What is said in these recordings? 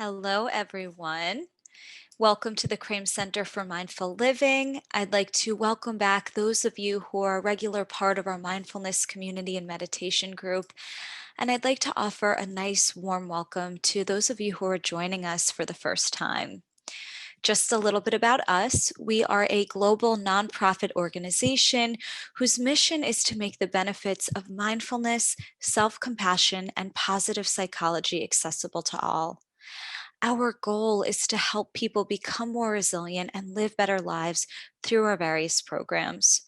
Hello, everyone. Welcome to the Krame Center for Mindful Living. I'd like to welcome back those of you who are a regular part of our mindfulness community and meditation group. And I'd like to offer a nice warm welcome to those of you who are joining us for the first time. Just a little bit about us. We are a global nonprofit organization whose mission is to make the benefits of mindfulness, self compassion, and positive psychology accessible to all. Our goal is to help people become more resilient and live better lives through our various programs.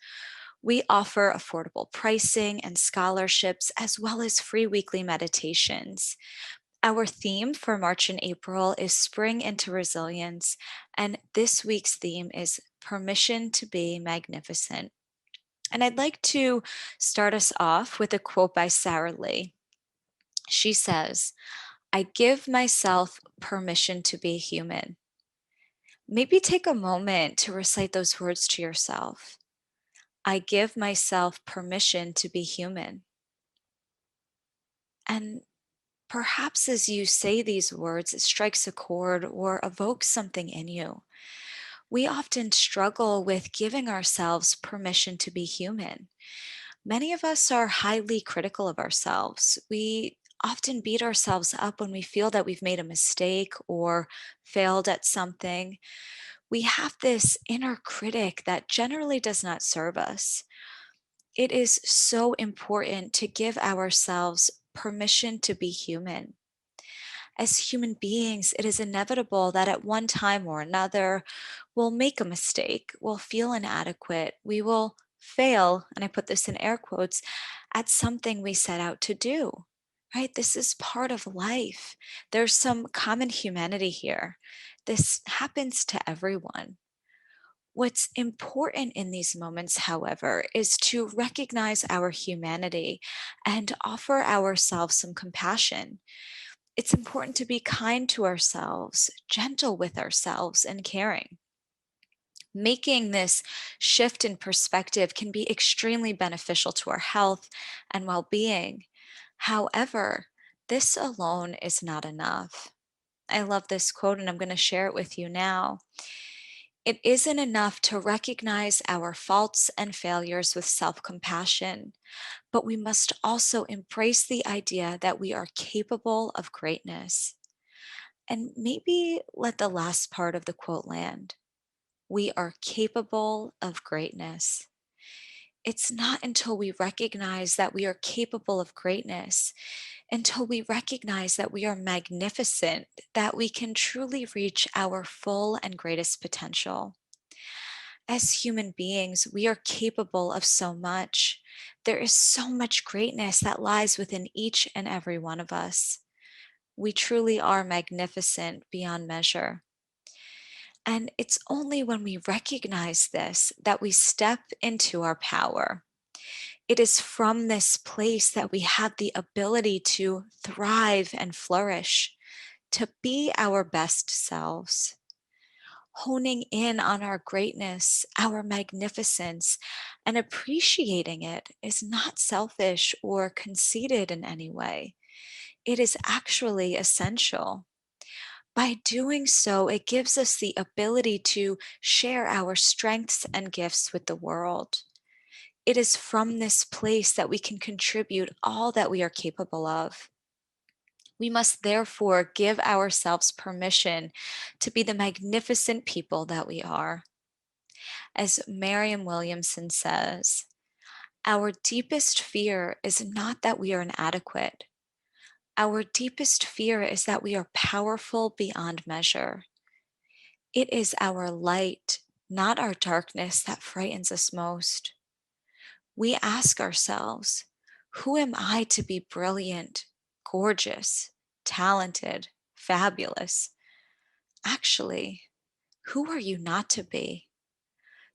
We offer affordable pricing and scholarships, as well as free weekly meditations. Our theme for March and April is Spring into Resilience, and this week's theme is Permission to be Magnificent. And I'd like to start us off with a quote by Sarah Lee. She says, I give myself permission to be human. Maybe take a moment to recite those words to yourself. I give myself permission to be human. And perhaps as you say these words, it strikes a chord or evokes something in you. We often struggle with giving ourselves permission to be human. Many of us are highly critical of ourselves. We often beat ourselves up when we feel that we've made a mistake or failed at something. We have this inner critic that generally does not serve us. It is so important to give ourselves permission to be human. As human beings, it is inevitable that at one time or another, we'll make a mistake, we'll feel inadequate, we will fail, and I put this in air quotes, at something we set out to do. Right? This is part of life. There's some common humanity here. This happens to everyone. What's important in these moments, however, is to recognize our humanity and offer ourselves some compassion. It's important to be kind to ourselves, gentle with ourselves, and caring. Making this shift in perspective can be extremely beneficial to our health and well being. However, this alone is not enough. I love this quote and I'm going to share it with you now. It isn't enough to recognize our faults and failures with self compassion, but we must also embrace the idea that we are capable of greatness. And maybe let the last part of the quote land. We are capable of greatness. It's not until we recognize that we are capable of greatness, until we recognize that we are magnificent, that we can truly reach our full and greatest potential. As human beings, we are capable of so much. There is so much greatness that lies within each and every one of us. We truly are magnificent beyond measure. And it's only when we recognize this that we step into our power. It is from this place that we have the ability to thrive and flourish, to be our best selves. Honing in on our greatness, our magnificence, and appreciating it is not selfish or conceited in any way. It is actually essential. By doing so, it gives us the ability to share our strengths and gifts with the world. It is from this place that we can contribute all that we are capable of. We must therefore give ourselves permission to be the magnificent people that we are. As Mariam Williamson says, our deepest fear is not that we are inadequate. Our deepest fear is that we are powerful beyond measure. It is our light, not our darkness, that frightens us most. We ask ourselves, who am I to be brilliant, gorgeous, talented, fabulous? Actually, who are you not to be?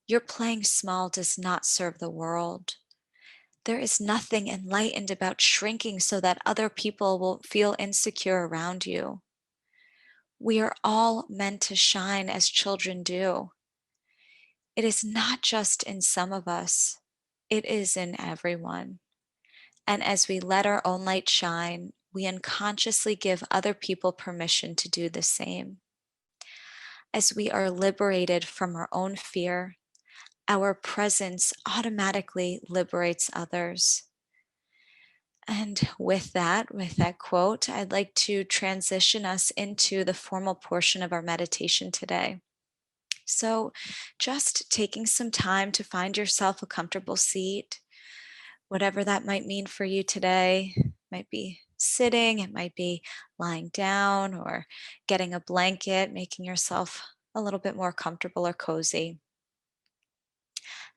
Your playing small does not serve the world. There is nothing enlightened about shrinking so that other people will feel insecure around you. We are all meant to shine as children do. It is not just in some of us, it is in everyone. And as we let our own light shine, we unconsciously give other people permission to do the same. As we are liberated from our own fear, our presence automatically liberates others. And with that quote, I'd like to transition us into the formal portion of our meditation today. So, just taking some time to find yourself a comfortable seat, whatever that might mean for you today. Might be sitting, it might be lying down, or getting a blanket, making yourself a little bit more comfortable or cozy.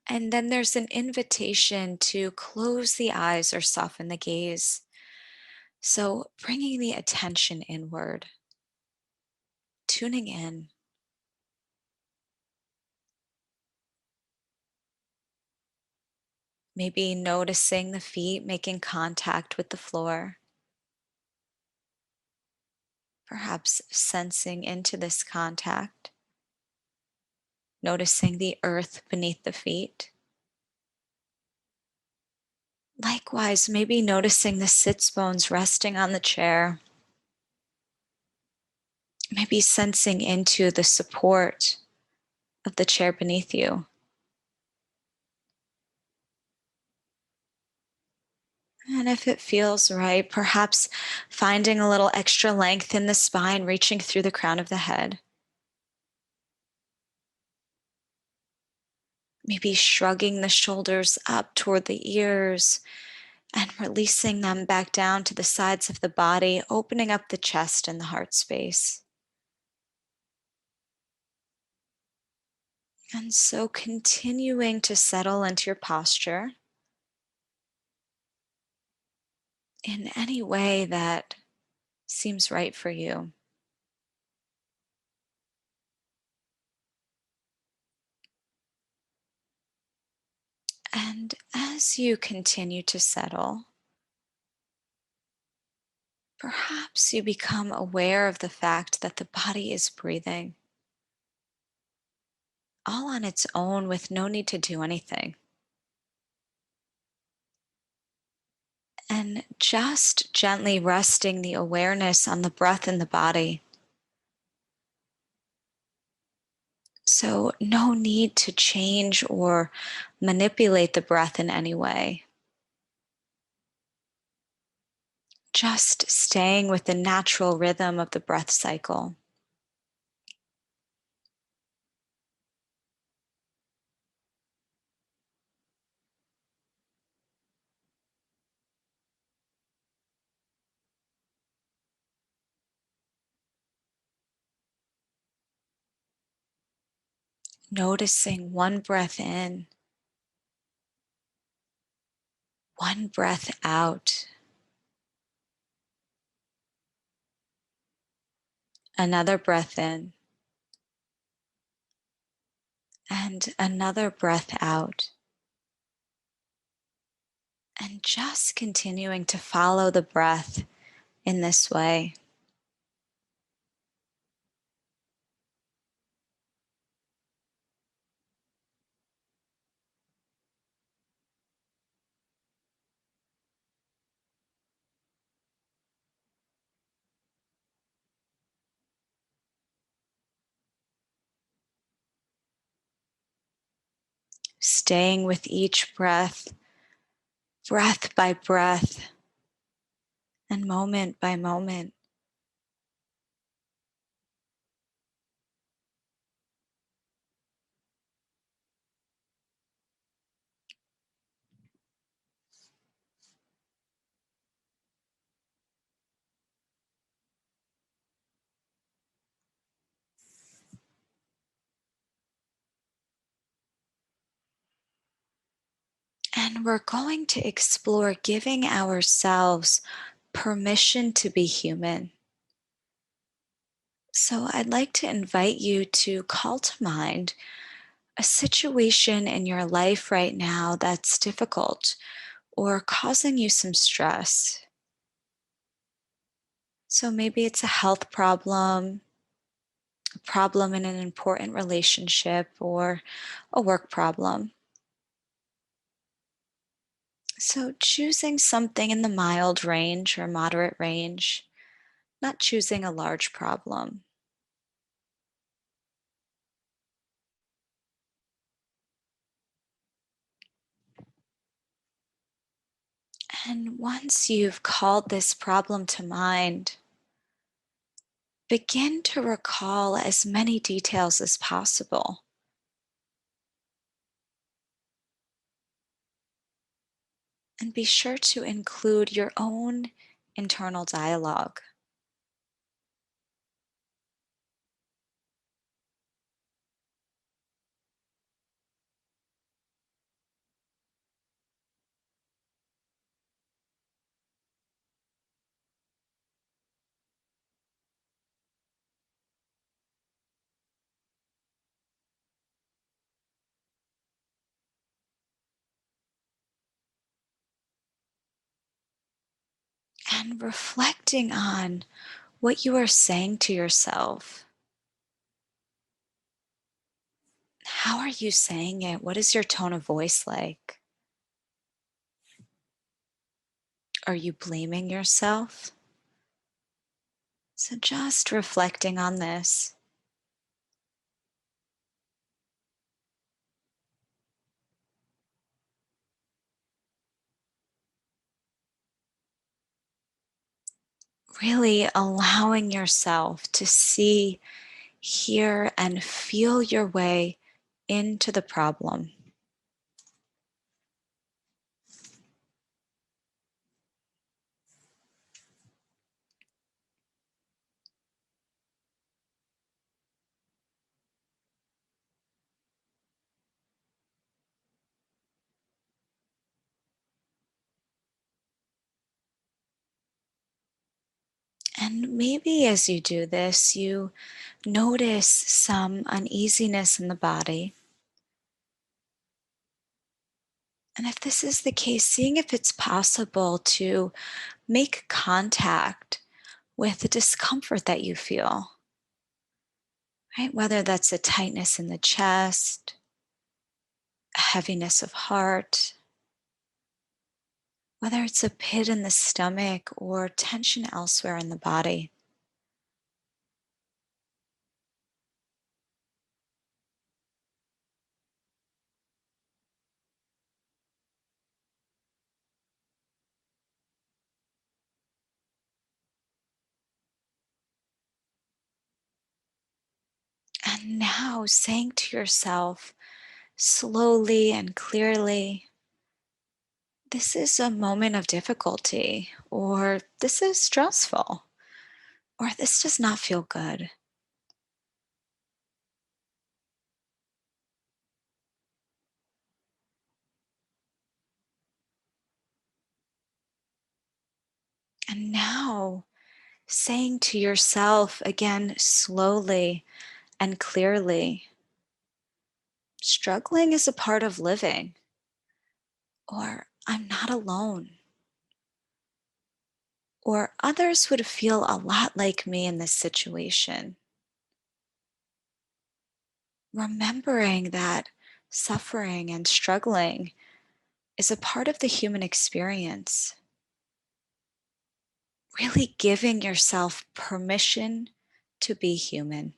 And then there's an invitation to close the eyes or soften the gaze. So, bringing the attention inward, tuning in, maybe noticing the feet making contact with the floor, perhaps sensing into this contact, noticing the earth beneath the feet. Likewise, maybe noticing the sits bones resting on the chair, maybe sensing into the support of the chair beneath you. And if it feels right, perhaps finding a little extra length in the spine, reaching through the crown of the head. Maybe shrugging the shoulders up toward the ears and releasing them back down to the sides of the body, opening up the chest and the heart space. And so continuing to settle into your posture in any way that seems right for you. And as you continue to settle, perhaps you become aware of the fact that the body is breathing all on its own with no need to do anything. And just gently resting the awareness on the breath in the body. So, no need to change or manipulate the breath in any way. Just staying with the natural rhythm of the breath cycle. Noticing one breath in, one breath out, another breath in, and another breath out. And just continuing to follow the breath in this way. Staying with each breath, breath by breath, and moment by moment. And we're going to explore giving ourselves permission to be human. So I'd like to invite you to call to mind a situation in your life right now that's difficult or causing you some stress. So maybe it's a health problem, a problem in an important relationship, or a work problem. So, choosing something in the mild range or moderate range, not choosing a large problem. And once you've called this problem to mind, begin to recall as many details as possible. And be sure to include your own internal dialogue. And reflecting on what you are saying to yourself. How are you saying it? What is your tone of voice like? Are you blaming yourself? So just reflecting on this. Really allowing yourself to see, hear, and feel your way into the problem. And maybe as you do this, you notice some uneasiness in the body. And if this is the case, seeing if it's possible to make contact with the discomfort that you feel, right? Whether that's a tightness in the chest, a heaviness of heart, whether it's a pit in the stomach or tension elsewhere in the body. And now saying to yourself slowly and clearly, this is a moment of difficulty, or this is stressful, or this does not feel good. And now saying to yourself again slowly and clearly, struggling is a part of living, or I'm not alone, or others would feel a lot like me in this situation. Remembering that suffering and struggling is a part of the human experience. Really giving yourself permission to be human.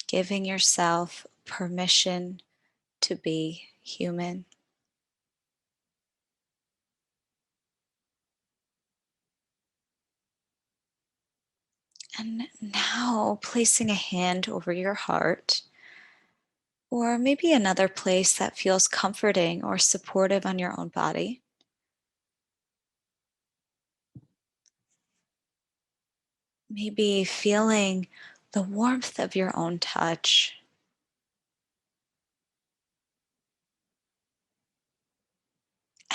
Giving yourself permission to be human. And now placing a hand over your heart, or maybe another place that feels comforting or supportive on your own body. Maybe feeling the warmth of your own touch.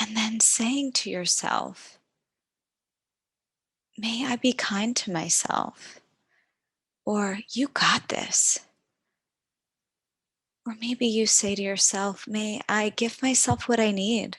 And then saying to yourself, may I be kind to myself, or you got this. Or maybe you say to yourself, may I give myself what I need.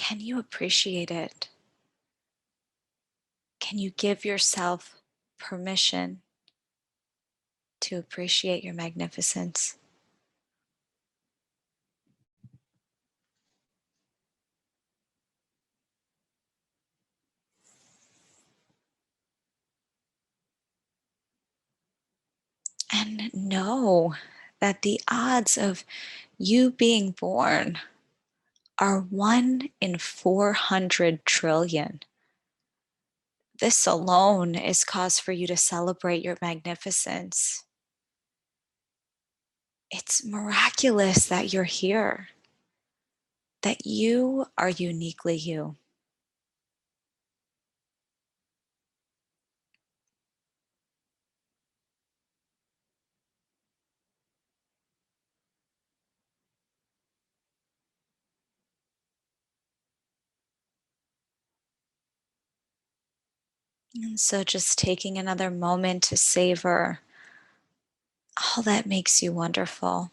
Can you appreciate it? Can you give yourself permission to appreciate your magnificence? And know that the odds of you being born are 1 in 400 trillion. This alone is cause for you to celebrate your magnificence. It's miraculous that you're here, that you are uniquely you. And so just taking another moment to savor all that makes you wonderful.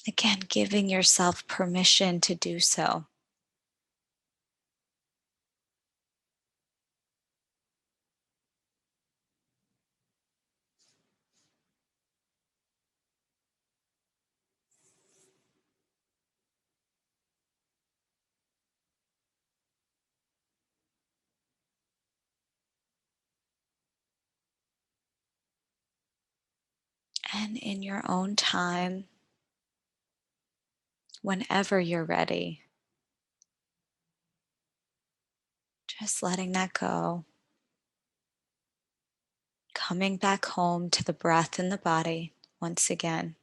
Again, giving yourself permission to do so. And in your own time, whenever you're ready, just letting that go, coming back home to the breath in the body once again.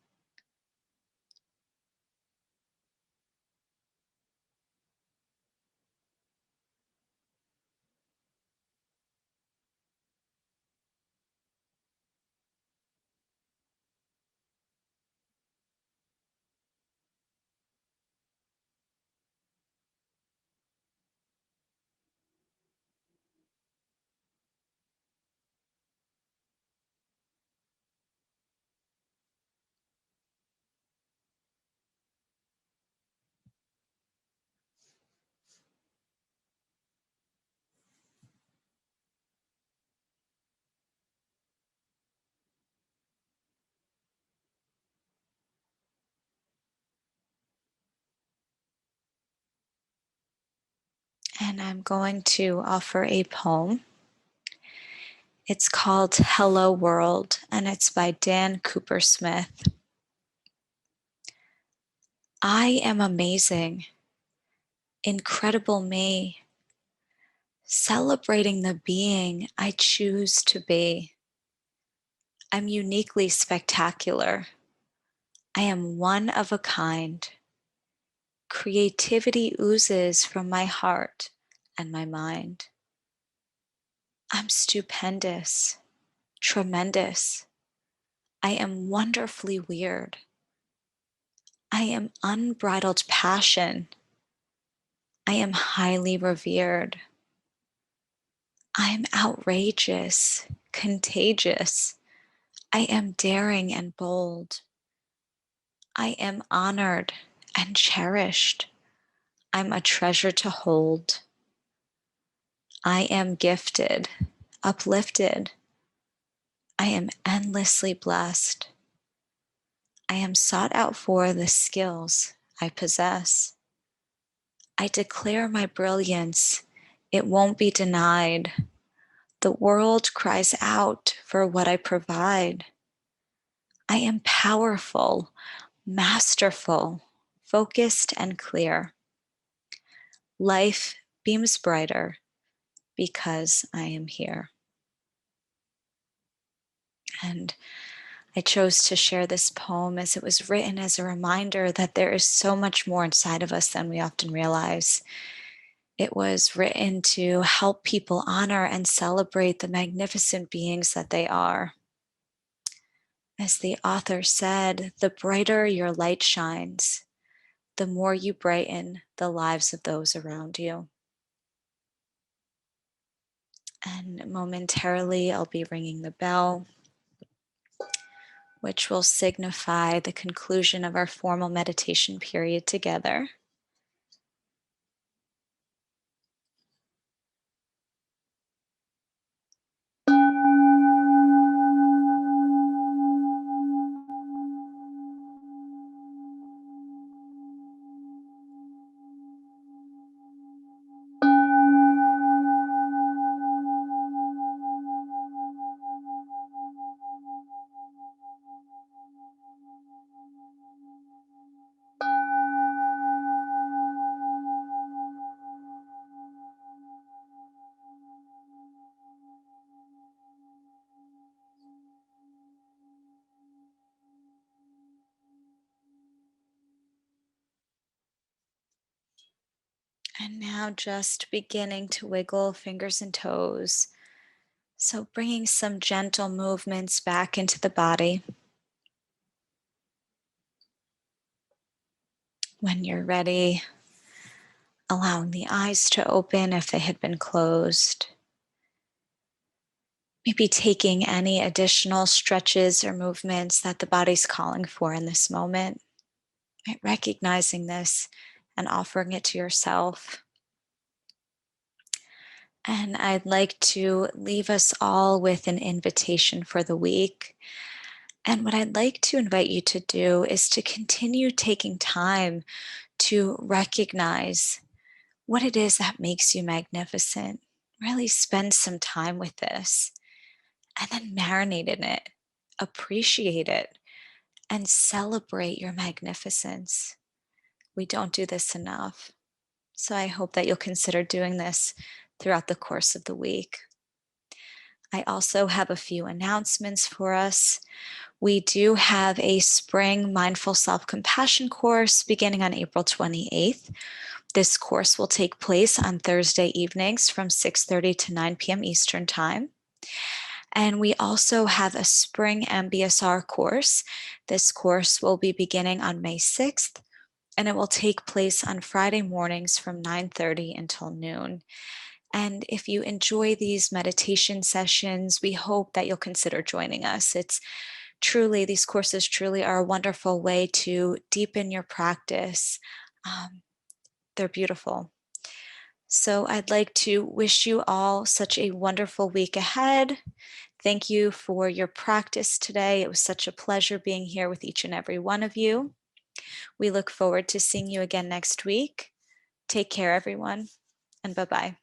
And I'm going to offer a poem. It's called Hello World, and it's by Dan Cooper Smith. I am amazing, incredible me, celebrating the being I choose to be. I'm uniquely spectacular. I am one of a kind. Creativity oozes from my heart and my mind. I'm stupendous, tremendous. I am wonderfully weird. I am unbridled passion. I am highly revered. I am outrageous, contagious. I am daring and bold. I am honored and cherished. I'm a treasure to hold. I am gifted, uplifted. I am endlessly blessed. I am sought out for the skills I possess. I declare my brilliance. It won't be denied. The world cries out for what I provide. I am powerful, masterful, focused, and clear. Life beams brighter because I am here. And I chose to share this poem as it was written as a reminder that there is so much more inside of us than we often realize. It was written to help people honor and celebrate the magnificent beings that they are. As the author said, the brighter your light shines, the more you brighten the lives of those around you. And momentarily, I'll be ringing the bell. which will signify the conclusion of our formal meditation period together. And now just beginning to wiggle fingers and toes. So bringing some gentle movements back into the body. When you're ready, allowing the eyes to open if they had been closed. Maybe taking any additional stretches or movements that the body's calling for in this moment. Right? Recognizing this and offering it to yourself. And I'd like to leave us all with an invitation for the week. And what I'd like to invite you to do is to continue taking time to recognize what it is that makes you magnificent. Really spend some time with this and then marinate in it, appreciate it, and celebrate your magnificence. We don't do this enough. So I hope that you'll consider doing this throughout the course of the week. I also have a few announcements for us. We do have a spring mindful self-compassion course beginning on April 28th. This course will take place on Thursday evenings from 6:30 to 9 p.m. Eastern Time. And we also have a spring MBSR course. This course will be beginning on May 6th, and it will take place on Friday mornings from 9:30 until noon. And if you enjoy these meditation sessions, we hope that you'll consider joining us. These courses truly are a wonderful way to deepen your practice. They're beautiful. So I'd like to wish you all such a wonderful week ahead. Thank you for your practice today. It was such a pleasure being here with each and every one of you. We look forward to seeing you again next week. Take care, everyone, and bye-bye.